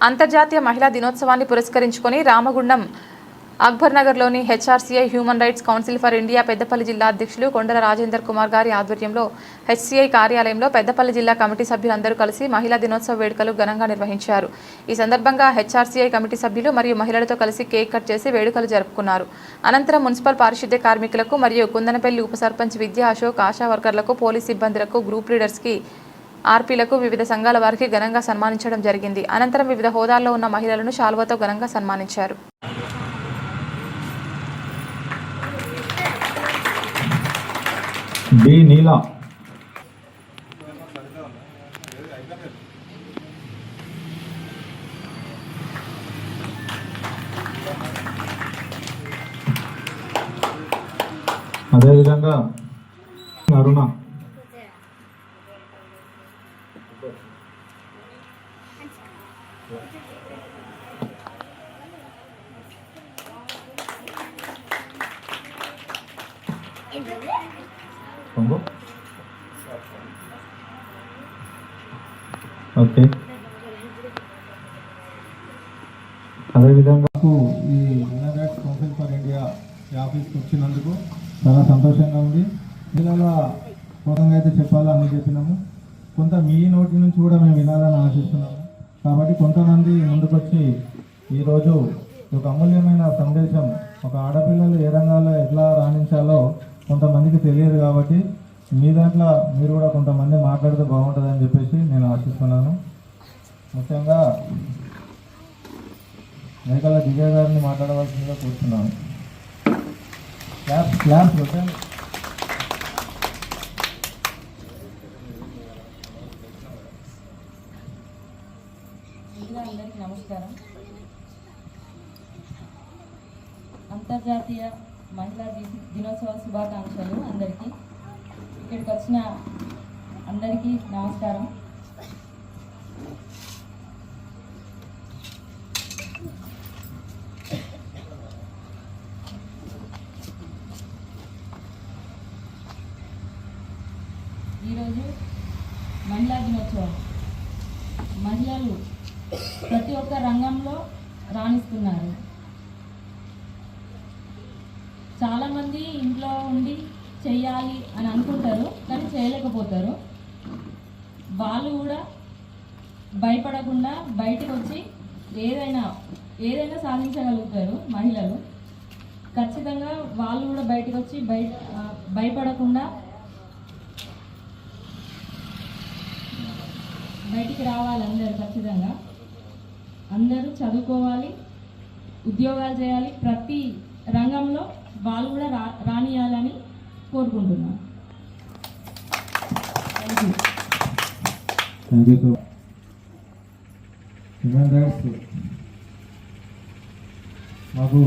అంతర్జాతీయ మహిళా దినోత్సవాన్ని పురస్కరించుకొని రామగుండం అక్బర్ నగర్లోని HRCI human rights council for India Peddapalli జిల్లా అధ్యక్షులు కొండల రాజేందర్ కుమార్ గారి ఆధ్వర్యంలో హెచ్సీఐ కార్యాలయంలో పెద్దపల్లి జిల్లా కమిటీ సభ్యులందరూ కలిసి మహిళా దినోత్సవ వేడుకలు ఘనంగా నిర్వహించారు. ఈ సందర్భంగా హెచ్ఆర్సీఐ కమిటీ సభ్యులు మరియు మహిళలతో కలిసి కేక్ కట్ చేసి వేడుకలు జరుపుకున్నారు. అనంతరం మున్సిపల్ పారిశుద్ధ్య కార్మికులకు మరియు కుందనపల్లి ఉప సర్పంచ్ విద్యా అశోక్, ఆశా వర్కర్లకు, పోలీస్ సిబ్బందులకు, గ్రూప్ లీడర్స్కి, ఆర్పీలకు, వివిధ సంఘాల వారికి ఘనంగా సన్మానించడం జరిగింది. అనంతరం వివిధ హోదాల్లో ఉన్న మహిళలను శాలువాతో ఘనంగా సన్మానించారు. అదేవిధంగా అరుణ ఓకే. అదేవిధంగా ఈ human rights council for India ఆఫీస్కి వచ్చినందుకు చాలా సంతోషంగా ఉంది. పిల్లల పూర్వంగా అయితే చెప్పాలో అన్నీ చెప్పినాము. కొంత మీ నోటి నుంచి కూడా మేము వినాలని ఆశిస్తున్నాము. కాబట్టి కొంతమంది ముందుకొచ్చి ఈరోజు ఒక అమూల్యమైన సందేశం, ఒక ఆడపిల్లలు ఏ రంగాల్లో ఎట్లా రాణించాలో కొంతమందికి తెలియదు. కాబట్టి మీ దాంట్లో మీరు కూడా కొంతమంది మాట్లాడితే బాగుంటుందని చెప్పేసి నేను ఆశిస్తున్నాను. ముఖ్యంగా మేకల దివ్య గారిని మాట్లాడవలసిందిగా కూర్చున్నాను. క్లాప్స్ అందరికీ నమస్కారం. అంతర్జాతీయ మహిళా దినోత్సవ శుభాకాంక్షలు అందరికీ. ఇక్కడికి వచ్చిన అందరికీ నమస్కారం. ఈరోజు మహిళా దినోత్సవం. మహిళలు ప్రతి ఒక్క రంగంలో రాణిస్తున్నారు. చాలామంది ఇంట్లో ఉండి చెయ్యాలి అని అనుకుంటారు, కానీ చేయలేకపోతారు. వాళ్ళు కూడా భయపడకుండా బయటకు వచ్చి ఏదైనా సాధించగలుగుతారు. మహిళలు ఖచ్చితంగా వాళ్ళు కూడా బయటకు వచ్చి భయపడకుండా బయటికి రావాలి. ఖచ్చితంగా అందరూ చదువుకోవాలి, ఉద్యోగాలు చేయాలి. ప్రతి రంగంలో వాళ్ళు కూడా రానియాలని కోరుకుంటున్నాను. మాకు